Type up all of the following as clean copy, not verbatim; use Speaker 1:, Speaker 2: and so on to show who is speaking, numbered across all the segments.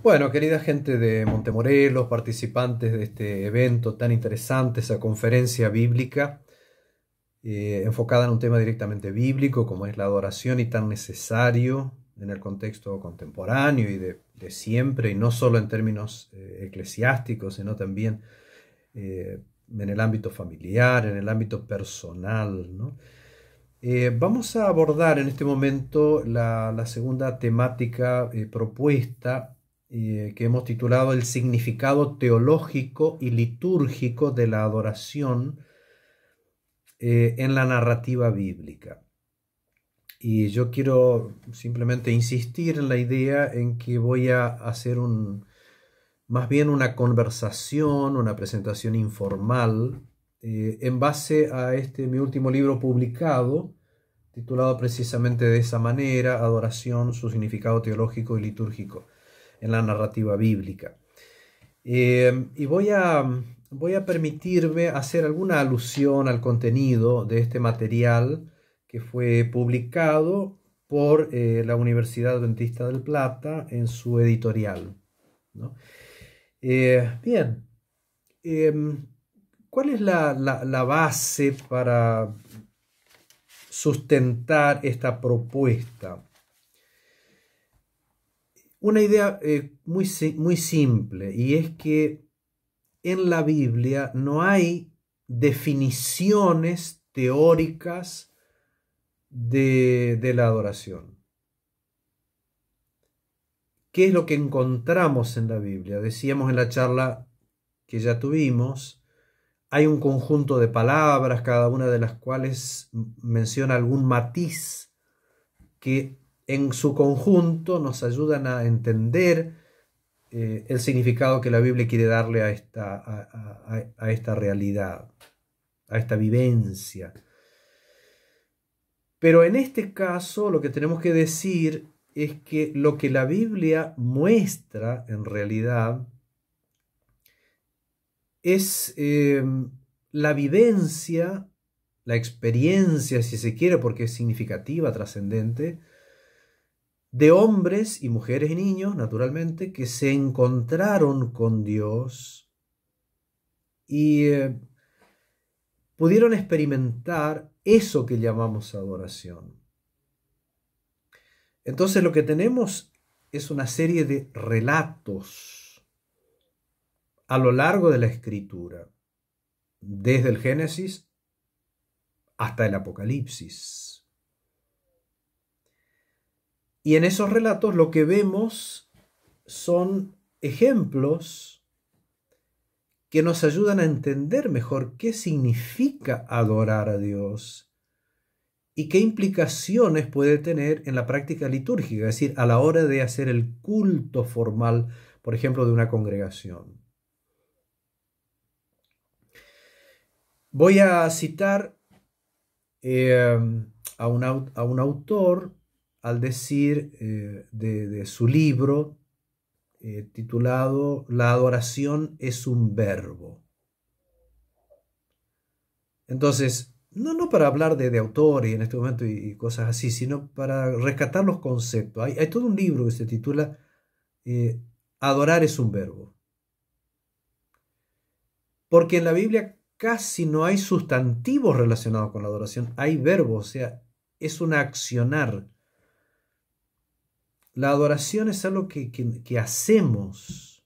Speaker 1: Bueno, querida gente de Montemorelos, participantes de este evento tan interesante, esa conferencia bíblica, enfocada en un tema directamente bíblico, como es la adoración y tan necesario en el contexto contemporáneo y de siempre, y no solo en términos eclesiásticos, sino también en el ámbito familiar, en el ámbito personal, ¿no? Vamos a abordar en este momento la segunda temática propuesta que hemos titulado El significado teológico y litúrgico de la adoración en la narrativa bíblica. Y yo quiero simplemente insistir en la idea en que voy a hacer más bien una conversación, una presentación informal en base a mi último libro publicado, titulado precisamente de esa manera, Adoración, su significado teológico y litúrgico en la narrativa bíblica. Y voy a permitirme hacer alguna alusión al contenido de este material que fue publicado por la Universidad Adventista del Plata en su editorial, ¿no? Bien, em, ¿cuál es la base para sustentar esta propuesta? Una idea muy simple, y es que en la Biblia no hay definiciones teóricas de la adoración. ¿Qué es lo que encontramos en la Biblia? Decíamos en la charla que ya tuvimos, hay un conjunto de palabras, cada una de las cuales menciona algún matiz que en su conjunto nos ayudan a entender el significado que la Biblia quiere darle a esta realidad, a esta vivencia. Pero en este caso lo que tenemos que decir es que lo que la Biblia muestra en realidad es la vivencia, la experiencia, si se quiere, porque es significativa, trascendente, de hombres y mujeres y niños, naturalmente, que se encontraron con Dios y pudieron experimentar eso que llamamos adoración. Entonces lo que tenemos es una serie de relatos a lo largo de la Escritura, desde el Génesis hasta el Apocalipsis. Y en esos relatos lo que vemos son ejemplos que nos ayudan a entender mejor qué significa adorar a Dios y qué implicaciones puede tener en la práctica litúrgica, es decir, a la hora de hacer el culto formal, por ejemplo, de una congregación. Voy a citar a un autor al decir de su libro titulado La adoración es un verbo. Entonces, no para hablar de autores en este momento y cosas así, sino para rescatar los conceptos. Hay todo un libro que se titula Adorar es un verbo. Porque en la Biblia casi no hay sustantivos relacionados con la adoración, hay verbos, o sea, es un accionar. La adoración es algo que hacemos.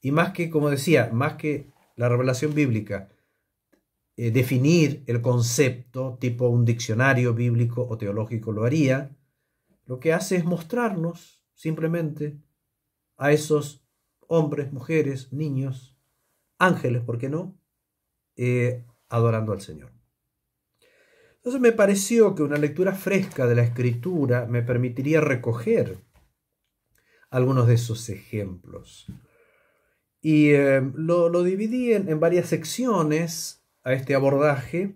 Speaker 1: Y más que, como decía, más que la revelación bíblica, definir el concepto, tipo un diccionario bíblico o teológico lo haría, lo que hace es mostrarnos simplemente a esos hombres, mujeres, niños, ángeles, ¿por qué no?, adorando al Señor. Entonces me pareció que una lectura fresca de la Escritura me permitiría recoger algunos de esos ejemplos. Y lo dividí en varias secciones a este abordaje,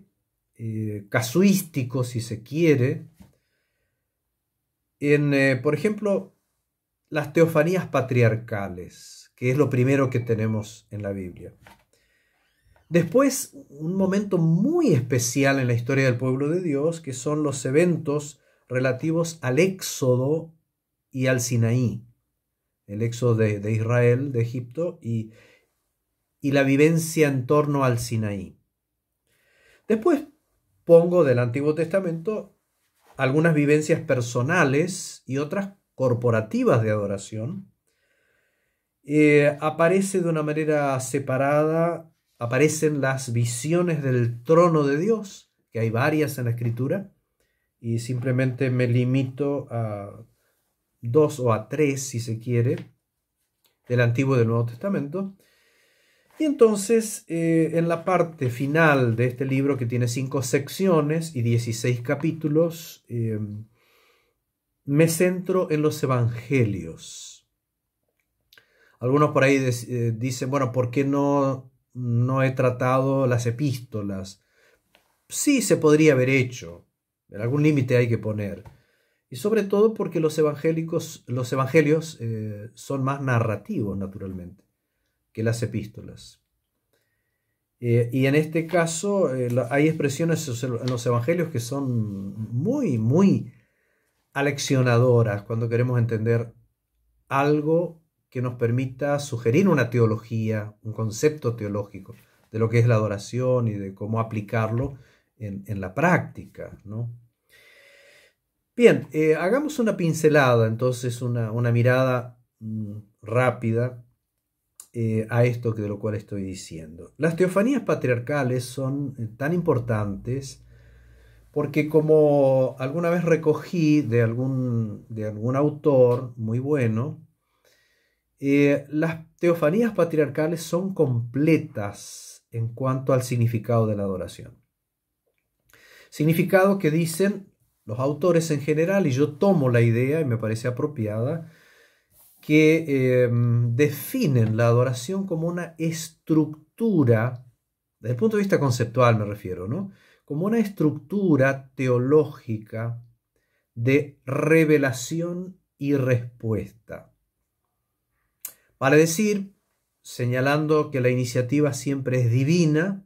Speaker 1: casuístico si se quiere, por ejemplo, las teofanías patriarcales, que es lo primero que tenemos en la Biblia. Después, un momento muy especial en la historia del pueblo de Dios, que son los eventos relativos al Éxodo y al Sinaí. el éxodo de Israel de Egipto y la vivencia en torno al Sinaí. Después pongo del Antiguo Testamento algunas vivencias personales y otras corporativas de adoración. Aparece de una manera separada, aparecen las visiones del trono de Dios, que hay varias en la Escritura, y simplemente me limito a 2 o a 3, si se quiere, del Antiguo y del Nuevo Testamento. Y entonces, en la parte final de este libro, que tiene 5 secciones y 16 capítulos, me centro en los evangelios. Algunos por ahí dicen, bueno, ¿por qué no he tratado las epístolas? Sí, se podría haber hecho, pero algún límite hay que poner. Y sobre todo porque los evangelios son más narrativos, naturalmente, que las epístolas. Y en este caso hay expresiones en los evangelios que son muy, muy aleccionadoras cuando queremos entender algo que nos permita sugerir una teología, un concepto teológico de lo que es la adoración y de cómo aplicarlo en la práctica, ¿no? Bien, hagamos una pincelada, entonces una mirada rápida a esto de lo cual estoy diciendo. Las teofanías patriarcales son tan importantes porque, como alguna vez recogí de algún autor muy bueno, las teofanías patriarcales son completas en cuanto al significado de la adoración. Significado que dicen los autores en general, y yo tomo la idea y me parece apropiada, que definen la adoración como una estructura, desde el punto de vista conceptual me refiero, ¿no? Como una estructura teológica de revelación y respuesta. Vale decir, señalando que la iniciativa siempre es divina,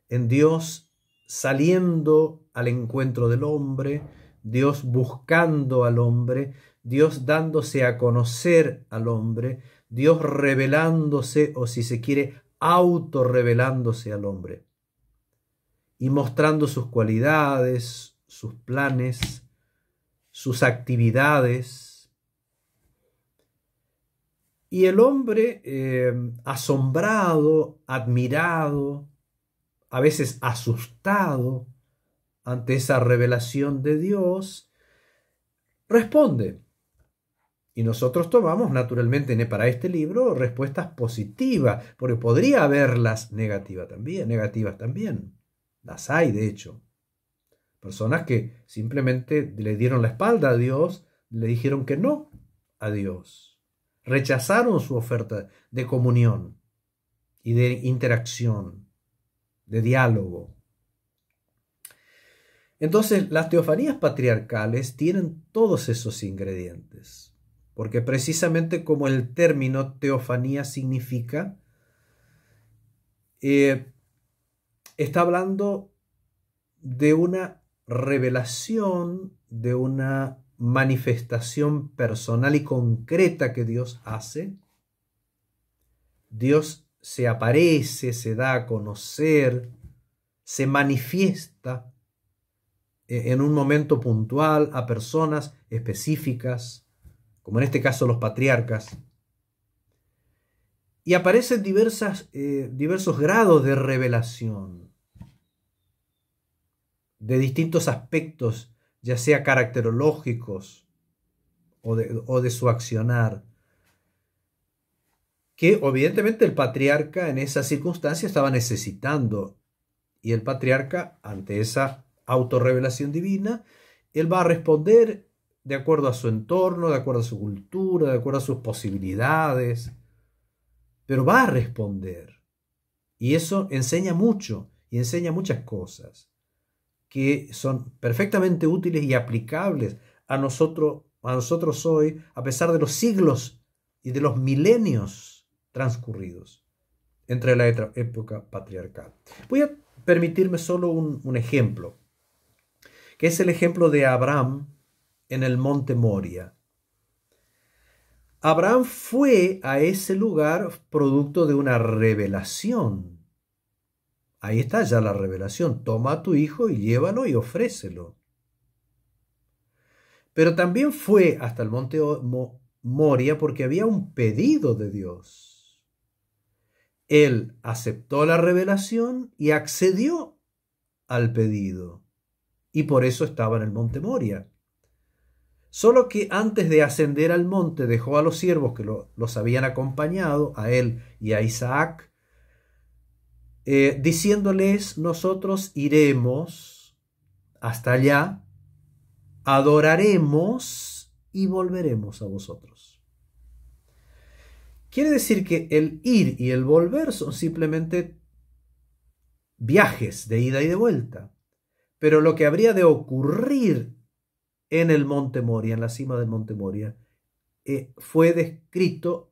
Speaker 1: en Dios saliendo al encuentro del hombre, Dios buscando al hombre, Dios dándose a conocer al hombre, Dios revelándose, o si se quiere, autorrevelándose al hombre y mostrando sus cualidades, sus planes, sus actividades. Y el hombre, asombrado, admirado, a veces asustado ante esa revelación de Dios, responde. Y nosotros tomamos, naturalmente, para este libro respuestas positivas, porque podría haberlas negativas también. Las hay, de hecho. Personas que simplemente le dieron la espalda a Dios, le dijeron que no a Dios. Rechazaron su oferta de comunión y de interacción, de diálogo. Entonces, las teofanías patriarcales tienen todos esos ingredientes, porque precisamente como el término teofanía significa, está hablando de una revelación, de una manifestación personal y concreta que Dios hace. Dios se aparece, se da a conocer, se manifiesta en un momento puntual a personas específicas, como en este caso los patriarcas, y aparecen diversos grados de revelación, de distintos aspectos, ya sea caracterológicos o de su accionar, que evidentemente el patriarca en esa circunstancia estaba necesitando, y el patriarca, ante esa autorrevelación divina, él va a responder de acuerdo a su entorno, de acuerdo a su cultura, de acuerdo a sus posibilidades, pero va a responder. Y eso enseña mucho, y enseña muchas cosas que son perfectamente útiles y aplicables a nosotros hoy, a pesar de los siglos y de los milenios transcurridos entre la época patriarcal. Voy a permitirme solo un ejemplo, que es el ejemplo de Abraham en el monte Moria. Abraham fue a ese lugar producto de una revelación. Ahí está ya la revelación. Toma a tu hijo y llévalo y ofrécelo. Pero también fue hasta el monte Moria porque había un pedido de Dios. Él aceptó la revelación y accedió al pedido. Y por eso estaba en el monte Moria. Solo que antes de ascender al monte dejó a los siervos que los habían acompañado, a él y a Isaac, diciéndoles: nosotros iremos hasta allá, adoraremos y volveremos a vosotros. Quiere decir que el ir y el volver son simplemente viajes de ida y de vuelta. Pero lo que habría de ocurrir en el monte Moria, en la cima del monte Moria, fue descrito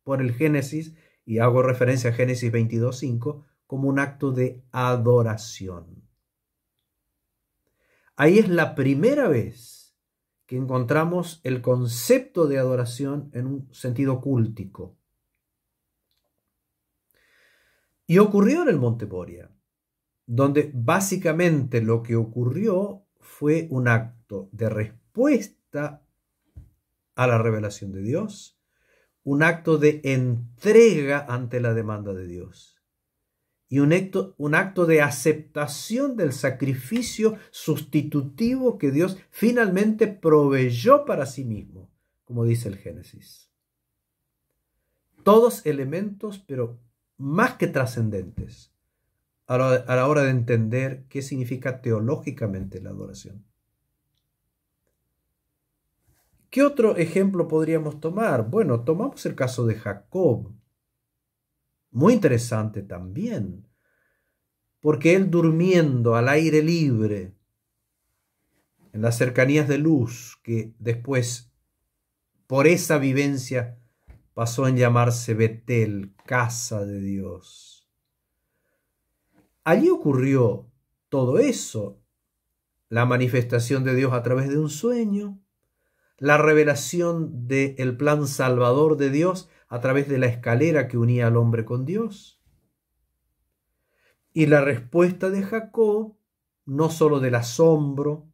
Speaker 1: por el Génesis, y hago referencia a Génesis 22:5, como un acto de adoración. Ahí es la primera vez que encontramos el concepto de adoración en un sentido cúltico. Y ocurrió en el monte Moria, donde básicamente lo que ocurrió fue un acto de respuesta a la revelación de Dios, un acto de entrega ante la demanda de Dios y un acto de aceptación del sacrificio sustitutivo que Dios finalmente proveyó para sí mismo, como dice el Génesis. Todos elementos, pero más que trascendentes, a la hora de entender qué significa teológicamente la adoración. ¿Qué otro ejemplo podríamos tomar? Bueno, tomamos el caso de Jacob. Muy interesante también, porque él, durmiendo al aire libre, en las cercanías de Luz, que después, por esa vivencia, pasó en llamarse Betel, casa de Dios. Allí ocurrió todo eso: la manifestación de Dios a través de un sueño, la revelación del plan salvador de Dios a través de la escalera que unía al hombre con Dios, y la respuesta de Jacob, no solo del asombro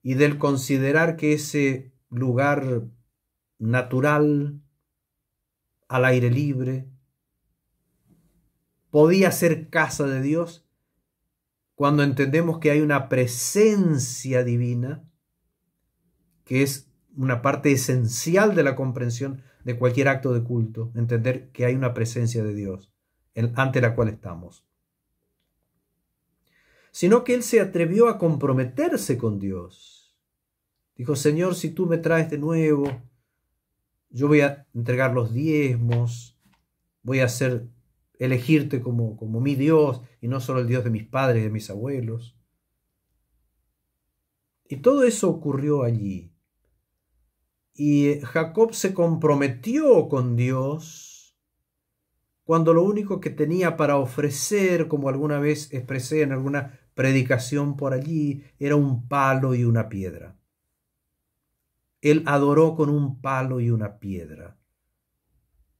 Speaker 1: y del considerar que ese lugar natural, al aire libre, podía ser casa de Dios, cuando entendemos que hay una presencia divina, que es una parte esencial de la comprensión de cualquier acto de culto, entender que hay una presencia de Dios ante la cual estamos. Sino que él se atrevió a comprometerse con Dios. Dijo: Señor, si tú me traes de nuevo, yo voy a entregar los diezmos, voy a elegirte como mi Dios y no solo el Dios de mis padres y de mis abuelos. Y todo eso ocurrió allí. Y Jacob se comprometió con Dios cuando lo único que tenía para ofrecer, como alguna vez expresé en alguna predicación por allí, era un palo y una piedra. Él adoró con un palo y una piedra,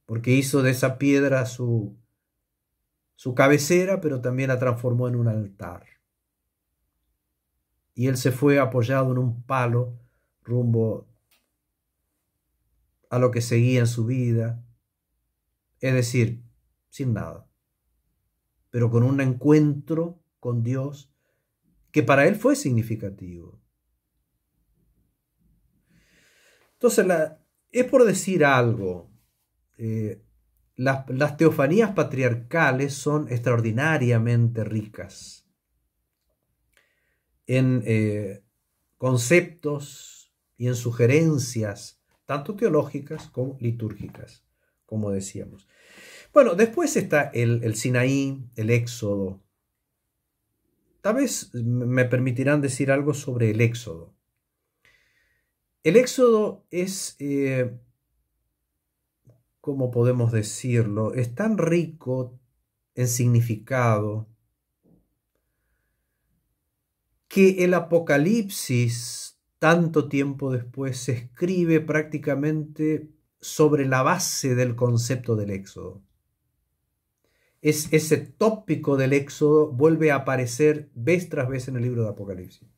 Speaker 1: porque hizo de esa piedra su cabecera, pero también la transformó en un altar. Y él se fue apoyado en un palo rumbo a lo que seguía en su vida, es decir, sin nada, pero con un encuentro con Dios que para él fue significativo. Entonces, es por decir algo, las teofanías patriarcales son extraordinariamente ricas en conceptos y en sugerencias, tanto teológicas como litúrgicas, como decíamos. Bueno, después está el Sinaí, el Éxodo. Tal vez me permitirán decir algo sobre el Éxodo. El Éxodo es, ¿cómo podemos decirlo? Es tan rico en significado que el Apocalipsis, tanto tiempo después, se escribe prácticamente sobre la base del concepto del Éxodo. Ese tópico del Éxodo vuelve a aparecer vez tras vez en el libro de Apocalipsis.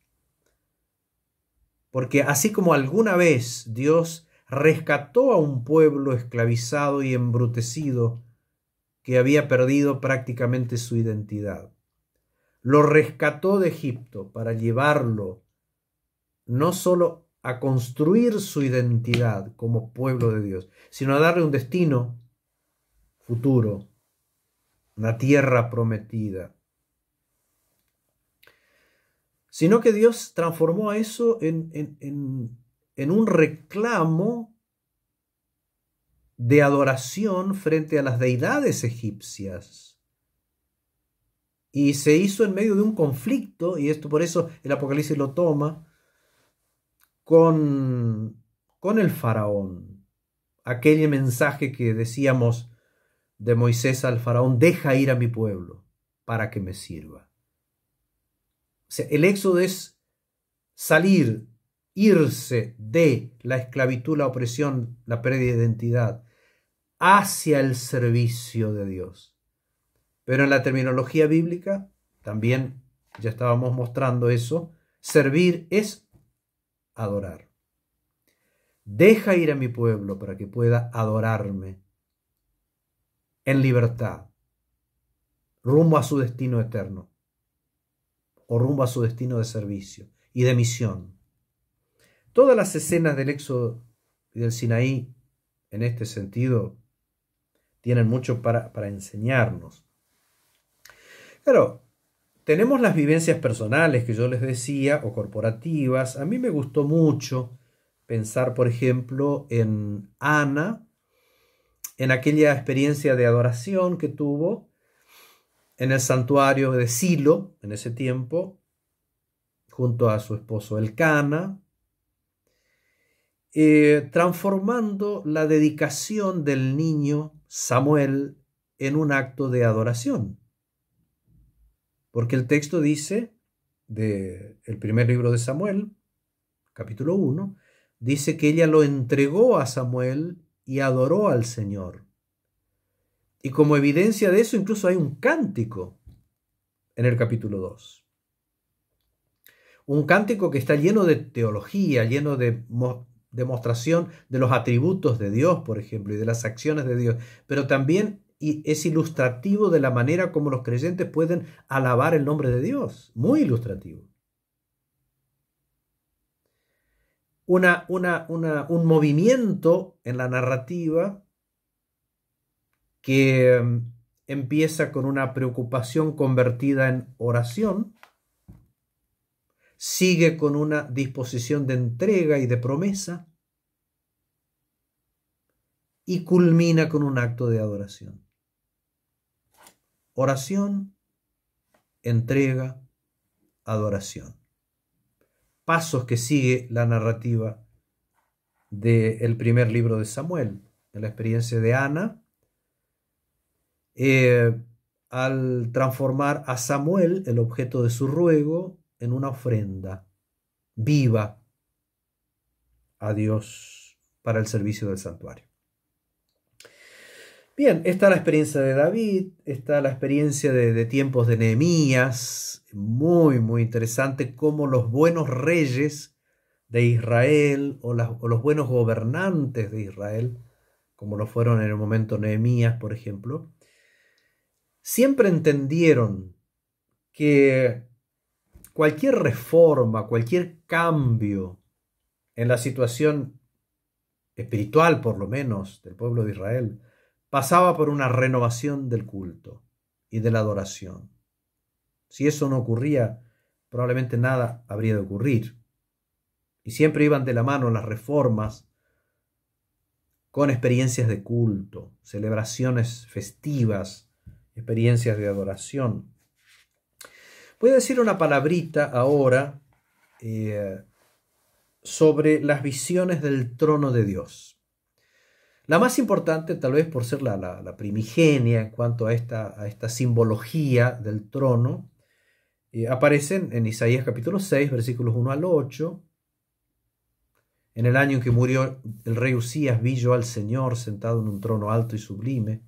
Speaker 1: Porque así como alguna vez Dios rescató a un pueblo esclavizado y embrutecido que había perdido prácticamente su identidad, lo rescató de Egipto para llevarlo no solo a construir su identidad como pueblo de Dios, sino a darle un destino futuro, una tierra prometida. Sino que Dios transformó a eso en un reclamo de adoración frente a las deidades egipcias. Y se hizo en medio de un conflicto, y esto por eso el Apocalipsis lo toma, con el faraón. Aquel mensaje que decíamos de Moisés al faraón: deja ir a mi pueblo para que me sirva. O sea, el éxodo es salir, irse de la esclavitud, la opresión, la pérdida de identidad, hacia el servicio de Dios. Pero en la terminología bíblica, también ya estábamos mostrando eso, servir es adorar. Deja ir a mi pueblo para que pueda adorarme en libertad, rumbo a su destino eterno, o rumbo a su destino de servicio y de misión. Todas las escenas del Éxodo y del Sinaí, en este sentido, tienen mucho para enseñarnos. Claro, tenemos las vivencias personales que yo les decía, o corporativas. A mí me gustó mucho pensar, por ejemplo, en Ana, en aquella experiencia de adoración que tuvo en el santuario de Silo, en ese tiempo, junto a su esposo Elcana, transformando la dedicación del niño Samuel en un acto de adoración. Porque el texto dice, del primer libro de Samuel, capítulo 1, dice que ella lo entregó a Samuel y adoró al Señor. Y como evidencia de eso, incluso hay un cántico en el capítulo 2. Un cántico que está lleno de teología, lleno de demostración de los atributos de Dios, por ejemplo, y de las acciones de Dios, pero también es ilustrativo de la manera como los creyentes pueden alabar el nombre de Dios. Muy ilustrativo. Un movimiento en la narrativa que empieza con una preocupación convertida en oración, sigue con una disposición de entrega y de promesa, y culmina con un acto de adoración. Oración, entrega, adoración. Pasos que sigue la narrativa del primer libro de Samuel, en la experiencia de Ana, al transformar a Samuel, el objeto de su ruego, en una ofrenda viva a Dios para el servicio del santuario. Bien, está la experiencia de David, está la experiencia de tiempos de Nehemías, muy, muy interesante cómo los buenos reyes de Israel o los buenos gobernantes de Israel, como lo fueron en el momento Nehemías, por ejemplo, siempre entendieron que cualquier reforma, cualquier cambio en la situación espiritual, por lo menos, del pueblo de Israel, pasaba por una renovación del culto y de la adoración. Si eso no ocurría, probablemente nada habría de ocurrir. Y siempre iban de la mano las reformas con experiencias de culto, celebraciones festivas, experiencias de adoración. Voy a decir una palabrita ahora sobre las visiones del trono de Dios. La más importante, tal vez por ser la primigenia en cuanto a esta simbología del trono, aparecen en Isaías capítulo 6, versículos 1 al 8, En el año en que murió el rey Usías vi yo al Señor sentado en un trono alto y sublime.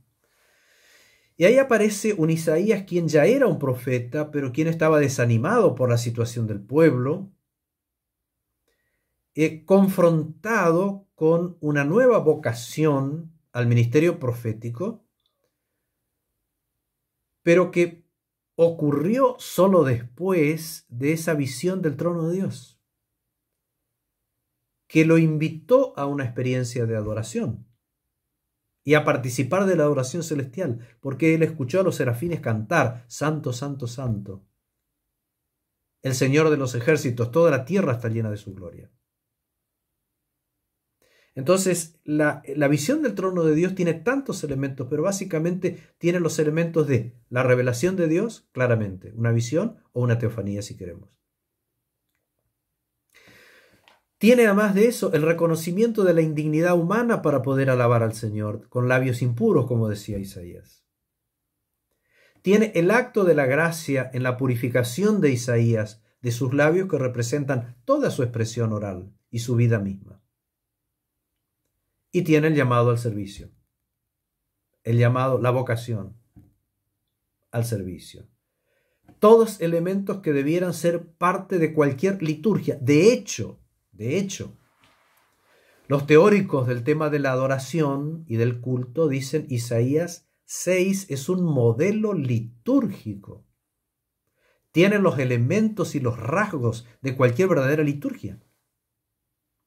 Speaker 1: Y ahí aparece un Isaías quien ya era un profeta, pero quien estaba desanimado por la situación del pueblo, confrontado con una nueva vocación al ministerio profético, pero que ocurrió solo después de esa visión del trono de Dios, que lo invitó a una experiencia de adoración y a participar de la adoración celestial, porque él escuchó a los serafines cantar, Santo, Santo, Santo, el Señor de los ejércitos, toda la tierra está llena de su gloria. Entonces, la visión del trono de Dios tiene tantos elementos, pero básicamente tiene los elementos de la revelación de Dios, claramente, una visión o una teofanía, si queremos. Tiene además de eso el reconocimiento de la indignidad humana para poder alabar al Señor con labios impuros, como decía Isaías. Tiene el acto de la gracia en la purificación de Isaías, de sus labios que representan toda su expresión oral y su vida misma. Y tiene el llamado al servicio, el llamado, la vocación al servicio. Todos elementos que debieran ser parte de cualquier liturgia. De hecho, los teóricos del tema de la adoración y del culto dicen Isaías 6 es un modelo litúrgico. Tiene los elementos y los rasgos de cualquier verdadera liturgia.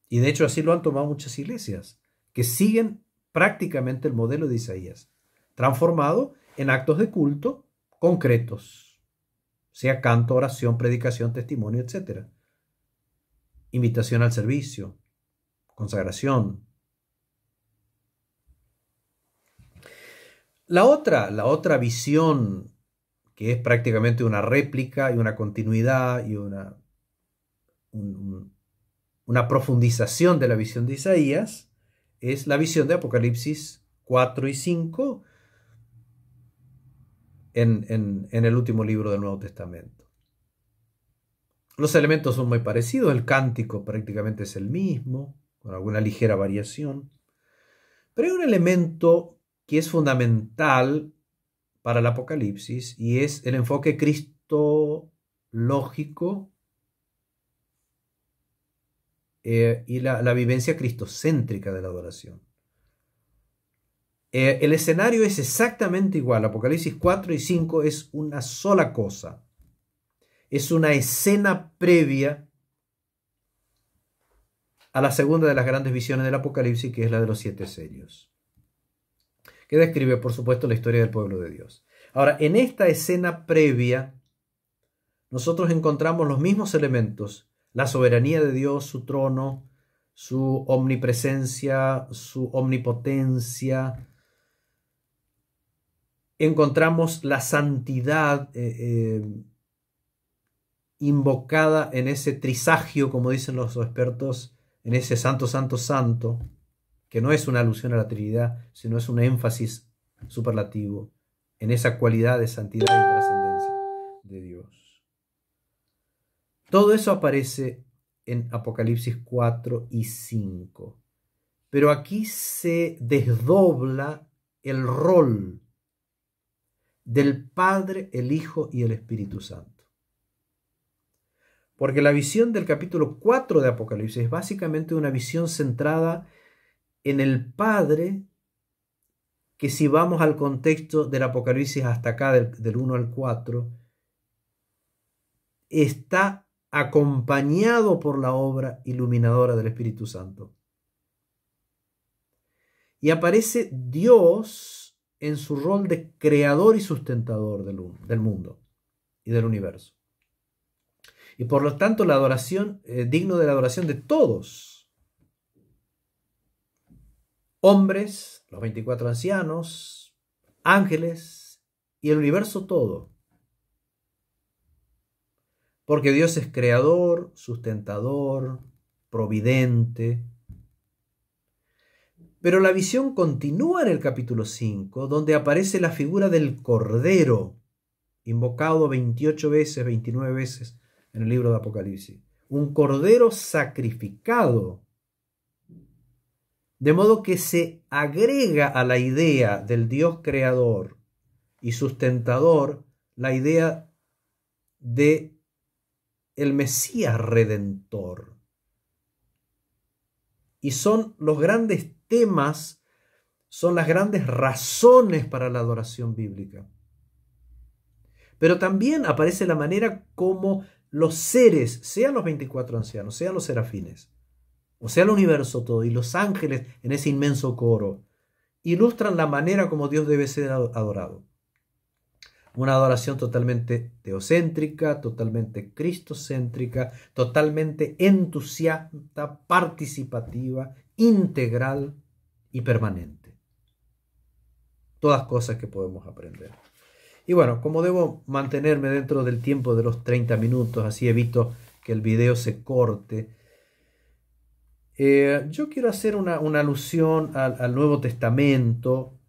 Speaker 1: Y de hecho así lo han tomado muchas iglesias, que siguen prácticamente el modelo de Isaías, transformado en actos de culto concretos, sea canto, oración, predicación, testimonio, etc. Invitación al servicio, consagración. La otra visión, que es prácticamente una réplica y una continuidad y una profundización de la visión de Isaías, es la visión de Apocalipsis 4 y 5 en el último libro del Nuevo Testamento. Los elementos son muy parecidos, el cántico prácticamente es el mismo, con alguna ligera variación, pero hay un elemento que es fundamental para el Apocalipsis y es el enfoque cristológico y la vivencia cristocéntrica de la adoración. El escenario es exactamente igual. Apocalipsis 4 y 5 es una sola cosa. Es una escena previa a la segunda de las grandes visiones del Apocalipsis, que es la de los 7 sellos, que describe, por supuesto, la historia del pueblo de Dios. Ahora, en esta escena previa, nosotros encontramos los mismos elementos: la soberanía de Dios, su trono, su omnipresencia, su omnipotencia. Encontramos la santidad invocada en ese trisagio, como dicen los expertos, en ese santo, santo, santo, que no es una alusión a la Trinidad, sino es un énfasis superlativo en esa cualidad de santidad y trascendencia de Dios. Todo eso aparece en Apocalipsis 4 y 5. Pero aquí se desdobla el rol del Padre, el Hijo y el Espíritu Santo. Porque la visión del capítulo 4 de Apocalipsis es básicamente una visión centrada en el Padre, que si vamos al contexto del Apocalipsis hasta acá, del 1 al 4, está acompañado por la obra iluminadora del Espíritu Santo. Y aparece Dios en su rol de creador y sustentador del mundo y del universo. Y por lo tanto la adoración, digno de la adoración de todos. Hombres, los 24 ancianos, ángeles y el universo todo. Porque Dios es creador, sustentador, providente. Pero la visión continúa en el capítulo 5, donde aparece la figura del Cordero, invocado 28 veces, 29 veces en el libro de Apocalipsis. Un Cordero sacrificado De modo que se agrega a la idea del Dios creador y sustentador la idea de el Mesías redentor. Y son los grandes temas, son las grandes razones para la adoración bíblica. Pero también aparece la manera como los seres, sean los 24 ancianos, sean los serafines, o sea el universo todo, y los ángeles en ese inmenso coro, ilustran la manera como Dios debe ser adorado. Una adoración totalmente teocéntrica, totalmente cristocéntrica, totalmente entusiasta, participativa, integral y permanente. Todas cosas que podemos aprender. Y bueno, como debo mantenerme dentro del tiempo de los 30 minutos, así evito que el video se corte, yo quiero hacer una alusión al Nuevo Testamento.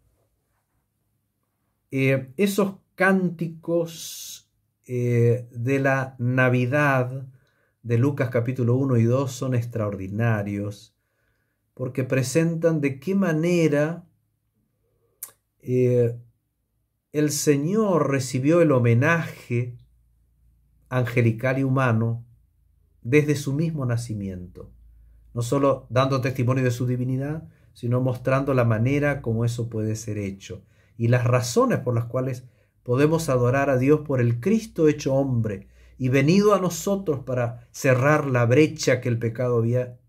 Speaker 1: Esos cánticos de la Navidad de Lucas capítulo 1 y 2 son extraordinarios porque presentan de qué manera el Señor recibió el homenaje angelical y humano desde su mismo nacimiento, no solo dando testimonio de su divinidad, sino mostrando la manera como eso puede ser hecho y las razones por las cuales podemos adorar a Dios por el Cristo hecho hombre y venido a nosotros para cerrar la brecha que el pecado había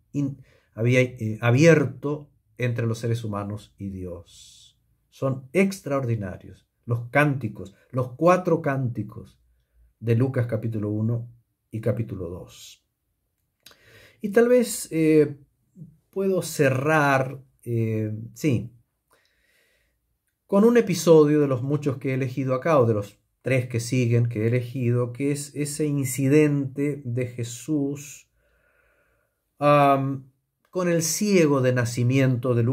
Speaker 1: abierto entre los seres humanos y Dios. Son extraordinarios los cánticos, los 4 cánticos de Lucas capítulo 1 y capítulo 2. Y tal vez puedo cerrar, con un episodio de los muchos que he elegido acá, o de los 3 que siguen que he elegido, que es ese incidente de Jesús con el ciego de nacimiento de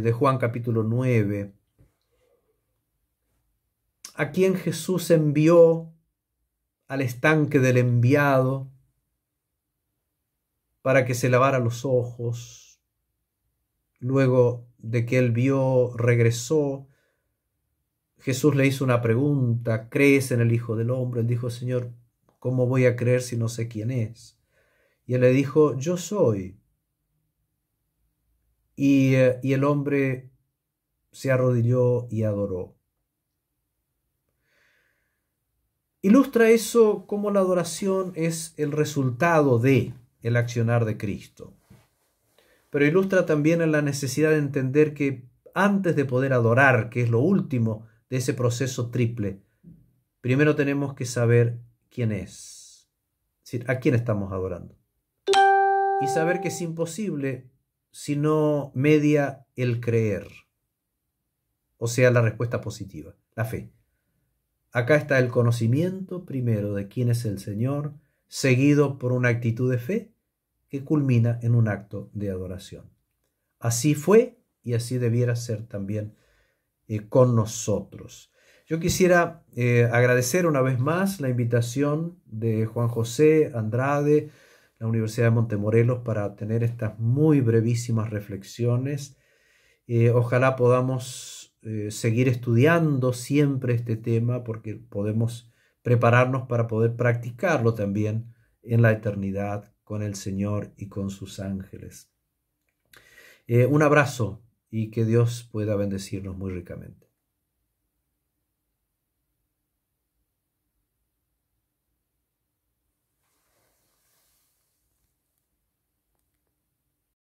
Speaker 1: de Juan capítulo 9, a quien Jesús envió al estanque del enviado para que se lavara los ojos. Luego de que él vio, regresó. Jesús le hizo una pregunta: ¿crees en el Hijo del Hombre? Él dijo: Señor, ¿cómo voy a creer si no sé quién es? Y él le dijo: yo soy. Y el hombre se arrodilló y adoró. Ilustra eso como la adoración es el resultado de el accionar de Cristo. Pero ilustra también en la necesidad de entender que antes de poder adorar, que es lo último de ese proceso triple, primero tenemos que saber quién es, decir, a quién estamos adorando. Y saber que es imposible si no media el creer, o sea, la respuesta positiva, la fe. Acá está el conocimiento primero de quién es el Señor, seguido por una actitud de fe que culmina en un acto de adoración. Así fue y así debiera ser también con nosotros. Yo quisiera agradecer una vez más la invitación de Juan José Andrade, la Universidad de Montemorelos, para tener estas muy brevísimas reflexiones. Ojalá podamos seguir estudiando siempre este tema, porque podemos prepararnos para poder practicarlo también en la eternidad con el Señor y con sus ángeles. Un abrazo y que Dios pueda bendecirnos muy ricamente.